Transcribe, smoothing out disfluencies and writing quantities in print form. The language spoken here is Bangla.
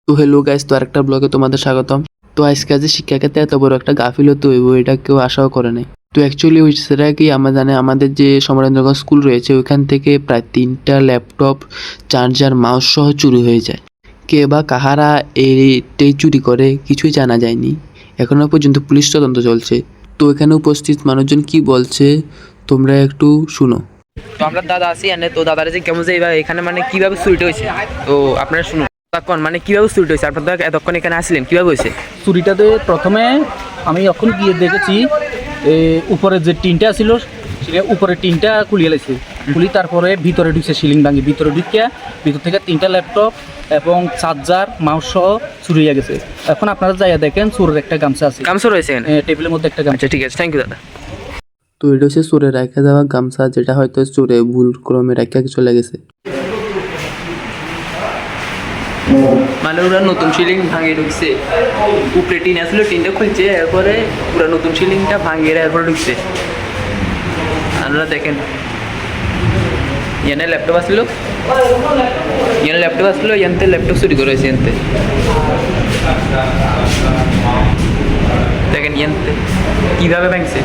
তো হ্যালো গাইস, তো আরেকটা ব্লগে তোমাদের স্বাগতম। তো আজকে যে শিক্ষা ক্ষেত্রে এত বড় একটা গাফিলতি হইব এটা কেউ আশাও করে নাই। তো অ্যাকচুয়ালি সেটা কি আমরা জানি, আমাদের যে সমরেন্দ্রগঞ্জ স্কুল রয়েছে ওইখান থেকে প্রায় 3টা ল্যাপটপ, চার্জার, মাউস সহ চুরি হয়ে যায়। কে বা কাহারা এইটাই চুরি করে কিছুই জানা যায়নি, এখনো পর্যন্ত পুলিশ তদন্ত চলছে। তো এখানে উপস্থিত মানুষজন কি বলছে তোমরা একটু শুনো। তো আমরা দাদা আছি এনে, তো দাদারে যে কেমন যে এখানে মানে কিভাবে চুরিটা হয়েছে তো আপনারা শুনুন। তখন মানে কিভাবে চুরিটা হয়েছে, আপনারা এতক্ষণ এখানে আসলেন কিভাবে হয়েছে? চুরিটাতে প্রথমে আমি এখন গিয়ে দেখেছি উপরে যে টিনটা ছিল সেটা উপরে টিনটা খুলিয়ে লাগছে, খুলি তারপরে ভিতরে ঢুকছে সিলিং ভাঙি, ভিতরে ঢুকিয়া ভিতর থেকে 3টা ল্যাপটপ এবং চার্জার মাউস সহ চুরি হয়ে গেছে। এখন আপনারা যাইয়া দেখেন চোরের একটা গামছা আছে, গামছা রয়েছে এখানে? টেবিলের মধ্যে একটা গামছা। আচ্ছা ঠিক আছে, থ্যাংক ইউ দাদা। তো এটা হচ্ছে চোরে রাখা দেওয়া গামছা, যেটা হয়তো চোরে ভুল ক্রমে রাখা চলে গেছে। মানে ওরা নতুন সিলিং ভাঙিয়ে ঢুকছে, উপরে টিন আসলো, টিনটা খুলছে, এরপরে পুরো নতুন সিলিংটা ভাঙিয়ে এরপরে ঢুকছে। আপনারা দেখেন এনে ল্যাপটপ আসলো, এনতে ল্যাপটপ চুরি করেছে এনতে। দেখেন এনতে কীভাবে ভাঙছে।